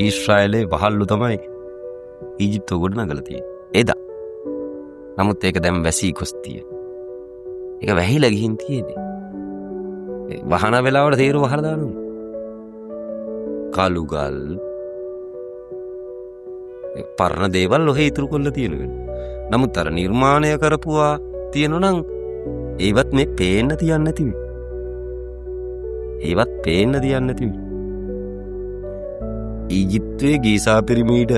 ඊශ්‍රායලේ වහල්ලු තමයි ඊජිප්තුව ගොඩනගලා තියෙන්නේ එදා. නමුත් ඒක දැන් වැසී ගොස් තියෙන්නේ. ඒක වැහිලා ගිහින් තියෙන්නේ. වහන වෙලාවට තේරුව වහලා දානවා. කළුගල් පරණ දේවල් ඔහේ ඉතුරු කරලා තියෙනවා. නමුත් අර නිර්මාණය කරපුවා තියෙනවා නම් ඒවත් මේ පේන්න තියන්නේ නැතිවි. ඒවත් පේන්න තියන්නේ නැතිවි. ඊජිප්තුවේ ගීසා පිරමීඩ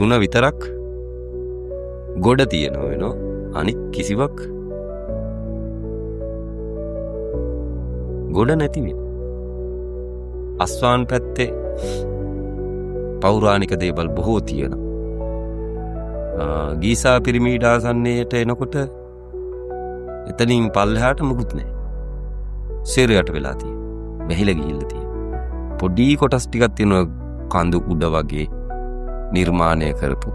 3 විතරක් ගොඩ තියෙනවා වෙනවා. අනිත් කිසිවක් ගොඩ නැති වෙන. අස්වාන් පැත්තේ පෞරාණික දේවල් බොහෝ තියෙනවා. ගීසා පිරමීඩ ආසන්නයට එනකොට එතනින් පල්ලෙහාට මුකුත් නැහැ. සෙරයට වෙලා තියෙනවා. වැහිලා ගිහිල්ලා තියෙනවා. පොඩි කොටස් ටිකක් තියෙනවා කඳු උඩ වගේ නිර්මාණය කරපු.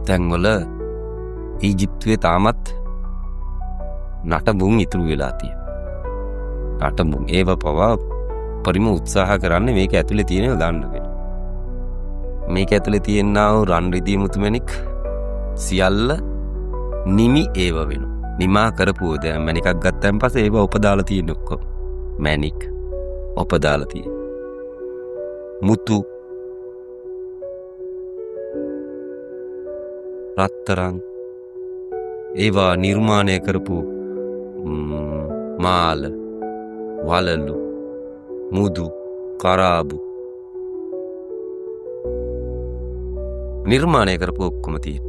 තැන්වල ඊජිප්තුවේ තාමත් නටබුන් ඉතුරු වෙලා තියෙනවා. නටබුන් ඒව පවා පරිම උත්සාහ කරන්නේ මේක ඇතුලේ තියෙනව ගන්න වෙන. මේක ඇතුලේ තියෙනා වූ රන් රිදී මුතුමැණික් සියල්ල නිමි ඒව වෙනවා. නිමා කරපුව දැන් මැණිකක් ගත්තන් පස්සේ ඒව උපදාලා තියෙන ඔක්කොම මැණික් උපදාලා තියෙන. මුතු රත්තරන් ඒවා නිර්මාණය කරපු මාල වලලු මුදු කරාබු නිර්මාණය කරපු ඔක්කොම තියෙන.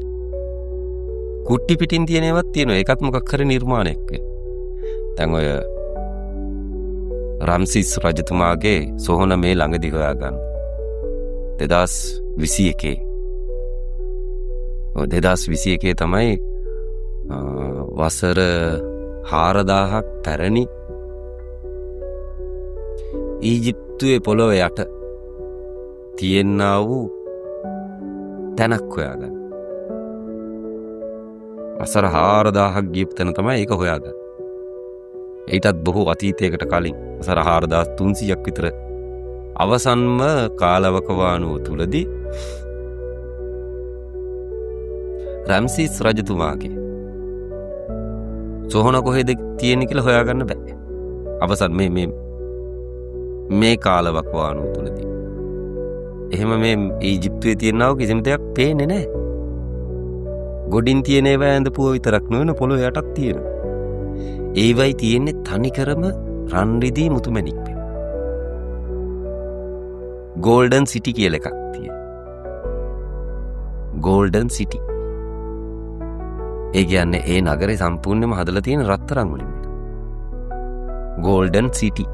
කුට්ටි පිටින් තියෙන ඒවාත් තියෙනවා. ඒකත් මොකක් හරි නිර්මාණයක් වෙන. දැන් ඔය රම්සිස් රජතුමාගේ සොහොන මේ ළඟදී හොයා ගන්න 2021 2021 තමයි වසර 4000ක් පැරණි ඊජිප්තුවේ පොළොව යට තියෙනා වූ තැනක් හොයාගන්න. වසර 4000ක් ගියපු තැන තමයි ඒක හොයාගන්න. ඊටත් බොහෝ අතීතයකට කලින් වසර 4300ක් විතර අවසන්ම කාලවකවානුව තුලදී රම්සිස් රජතුමාගේ සොහොන කොහෙද තියෙන්නේ කියලා හොයාගන්න බෑ. අවසන් මේ කාලවකවානුව තුලදී. එහෙම මේ ඊජිප්තුවේ තියෙනව කිසිම දෙයක් පේන්නේ නැහැ. ගොඩින් තියෙන ඒවා ඇඳපුව විතරක් නෙවෙයි පොළොව යටත් තියෙනවා. ඒවයි තියෙන්නේ තනිකරම රන් රිදී මුතුමැණික් පෙළ. ගෝල්ඩන් සිටි කියලා එකක් තියෙනවා. ගෝල්ඩන් සිටි. ඒ කියන්නේ ඒ නගරේ සම්පූර්ණයෙන්ම හදලා තියෙන රත්තරන් වලින්. ගෝල්ඩන් සිටි.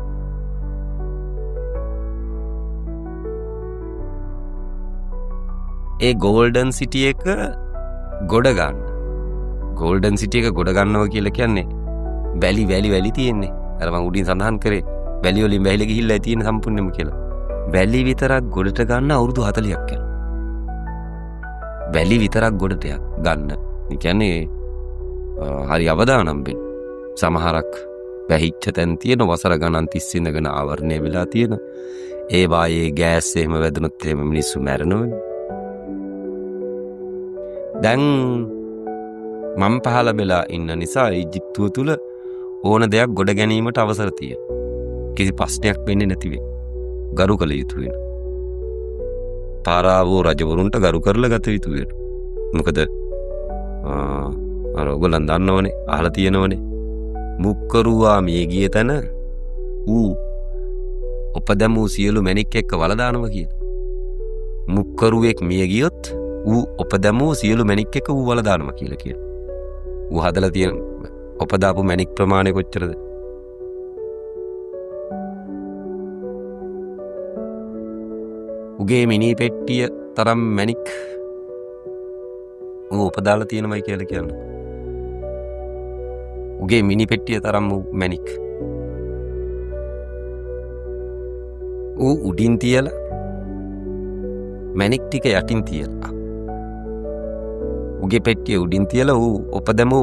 ඒ ගෝල්ඩන් සිටි එක ගොඩ ගන්න. ගෝල්ඩන් සිටි එක ගොඩ ගන්නවා කියලා කියන්නේ වැලි තියෙන්නේ. අර මම උඩින් සඳහන් කරේ වැලි වලින් වැහිලා ගිහිල්ලා තියෙන සම්පූර්ණයෙන්ම කියලා. වැලි විතරක් ගොඩට ගන්න අවුරුදු 40ක් යනවා. වැලි විතරක් ගොඩට ගන්න. ඒ කියන්නේ හරි අවදානම් වෙන්න. සමහරක් වැහිච්ච තැන් තියෙන වසර ගණන් තිස්සේ ඉඳගෙන ආවරණය වෙලා තියෙන. ඒ වායේ ගෑස් එහෙම වැදුනොත් එහෙම මිනිස්සු මැරෙනවනේ. දැන් මම පහළ වෙලා ඉන්න නිසා ඊජිප්තුව තුල ඕන දෙයක් ගොඩ ගැනීමට අවසර තියෙනවා. කිසි ප්‍රශ්නයක් වෙන්නේ නැති වෙයි. ගරු කළ යුතු වෙන. පාරාවෝ රජවරුන්ට ගරු කරලා ගත යුතු වෙන. මොකද අර ඔයගොල්ලන් දන්නවනේ අහලා තියෙනවනේ මුක්කරුවා මේ ගිය තැන ඌ උපදමු සියලු මැණික් එක්ක වල දානවා කියන. මුක්කරුවෙක් මිය ගියොත් ඌ උපදමු සියලු මැණික් එක්ක ඌ වල දානවා කියලා කියන. ඌ හදලා තියෙන උපදාපු මැණික් ප්‍රමාණය කොච්චරද? උගේ මිනි පෙට්ටිය තරම් මැණික් ඌ උපදාලා තියෙනමයි කියලා කියන්නේ. උගේ මිනි පෙට්ටිය තරම් මැණික් ඌ උඩින් තියලා මැණික් ටික යටින් තියලා උගේ පෙට්ටිය උඩින් තියලා ඌ උපදමු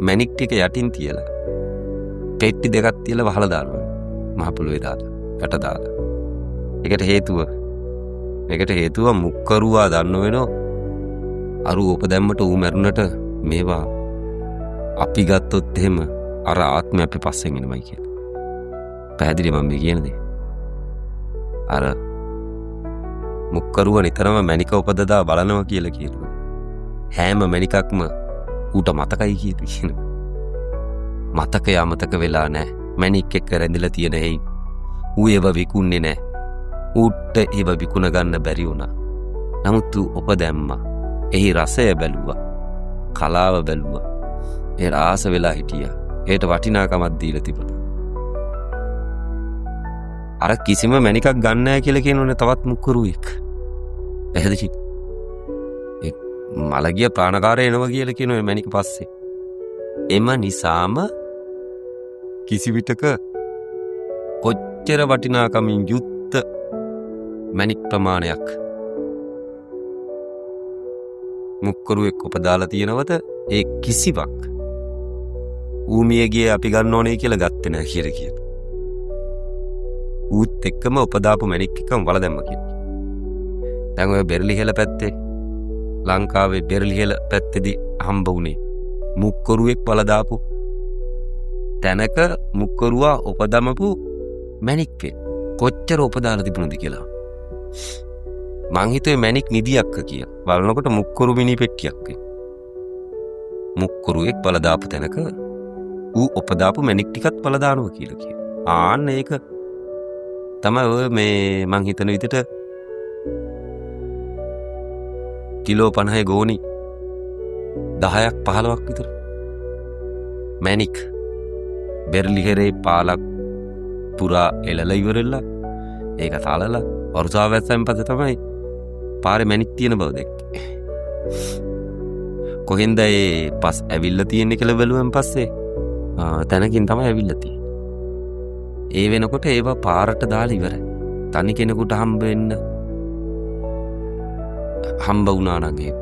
මැණික් ටික යටින් තියලා පෙට්ටි දෙකක් තියලා වහලා දානවා මහ පොළොවේ දාලා යට දාලා ඒකට හේතුව මුක්කරුවා දන්න වෙනෝ අරු උපදැම්මට ඌ මැරුණට මේවා අපි ගත්තොත් එහෙම අර ආත්මය අපි පස්සෙන් එනවයි කියලා. පැහැදිලි මම මේ කියන දේ. අර මුක්කරුව නිතරම මැනික උපදදා බලනවා කියලා කියනවා. හැම මැනිකක්ම ඌට මතකයි කියනවා. මතකය අමතක වෙලා නැහැ. මැනික් එක්ක රැඳිලා තියෙන හේයි ඌ ඒව විකුන්නේ නැහැ. ඌට ඒව විකුණ ගන්න බැරි වුණා. නමුත් ඌ උපදැම්මා. එහි රසය බැලුවා. කලාව බැලුවා. ඒ ආස වෙලා හිටියා. ඒට වටිනාකමක් දීලා තිබුණා. අර කිසිම මැනිකක් ගන්න නැහැ කියලා කියනෝනේ තවත් මුක්කරුවෙක්. පැහැදිලි. ඒ මලගිය ප්‍රාණකාරය එනවා කියලා කියනෝනේ මැනික පස්සේ. එම නිසාම කිසි විටක කොච්චර වටිනාකමින් යුක්ත මැනික් ප්‍රමාණයක් මුක්කරුවෙක් උපදාලා තියෙනවද ඒ කිසිවක් ඌමියගේ අපි ගන්න ඕනේ කියලා ගත්තේ නැහැ කියලා කියනවා. ඌත් එක්කම උපදාපු මැනික් එකම වල දැම්ම කියලා. දැන් ඔය බෙර්ලිහෙල පැත්තේ ලංකාවේ බෙර්ලිහෙල පැත්තේදී හම්බ වුණේ මුක්කරුවෙක් වල දාපු තැනක මුක්කරුවා උපදමපු මැනික්කේ කොච්චර උපදාලා තිබුණද කියලා. මං හිතුවේ මැනික් නිදියක්ක කියලා. බලනකොට මුක්කරු මිනි පෙට්ටියක්. මුක්කරුවෙක් වල දාපු තැනක ඌ උපදාපු මැනික් ටිකත් වල දානවා කියලා කියනවා. ආන්න ඒක තමයි ඔය මේ මං හිතන විදිහට කිලෝ 50 ගෝනි 10ක් 15ක් විතර මැනික් බෙර්ලිහෙරේ පාලක් පුරා එළලා ඉවරෙලා ඒක තාලලා වරුසාව වැස්සෙන් පස්සේ තමයි පාරේ මැනික් තියෙන බව දැක්කේ. කොහෙන්ද ඒ පස් ඇවිල්ලා තියෙන්නේ කියලා බැලුවෙන් පස්සේ තැනකින් තමයි ඇවිල්ලා තියෙන්නේ. ඒ වෙනකොට ඒවා පාරට දාලා ඉවරයි. තනි කෙනෙකුට හම්බ වුණා නම් ඒ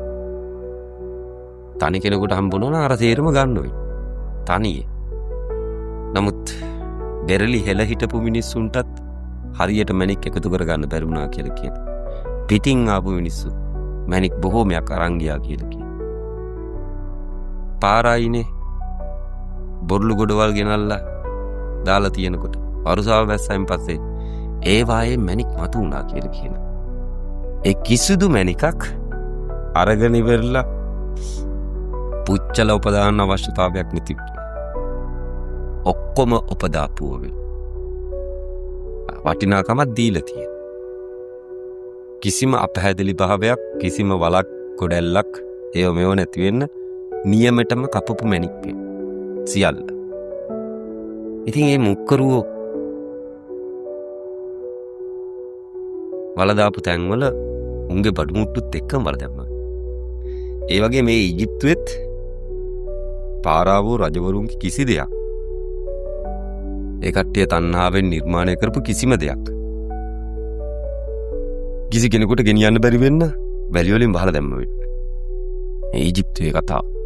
තනි කෙනෙකුට හම්බ වුණා නම් අර තේරම ගන්න ඕයි. තනියේ. නමුත් බෙරලි හෙල හිටපු මිනිස්සුන්ටත් හරියට මැනික් එකතු කරගන්න බැරි වුණා කියලා කියනවා. පිටින් ආපු මිනිස්සු මැනික් බොහෝමයක් අරන් ගියා කියලා කියනවා. පාරායිනේ බොරළු ගොඩවල් ගෙනල්ලා දාලා තියෙනකොට වරුසාව වැස්සෙන් පස්සේ ඒ වායේ මැනික් මතු වුණා කියලා කියනවා. ඒ කිසිදු මැනිකක් අරගෙන ඉවරලා පුච්චලා උපදාන්න අවශ්‍යතාවයක් නැති. ඔක්කොම උපදාපුව වටිනාකමක් දීලා තියෙනවා. කිසිම අපහැදිලි භාවයක් කිසිම වලක් ගොඩැල්ලක් ඒව මෙව නැති වෙන්න නියමෙටම කපපු මැනික් සියල්ල. ඉතින් මේ මුක්කරුවෝ වල දාපු තැන්වල උන්ගේ බඩු මුට්ටුත් එක්කම වල දැම්මා. ඒ වගේ මේ ඊජිප්තුවෙත් පාරාවෝ රජවරුන්ගේ කිසි දෙයක් ඒ කට්ටිය තණ්හාවෙන් නිර්මාණය කරපු කිසිම දෙයක් කිසි කෙනෙකුට ගෙනියන්න බැරි වෙන්න වැලි වලින් වහලා දැම්ම වෙන්නේ. ඊජිප්තුවේ කතාව.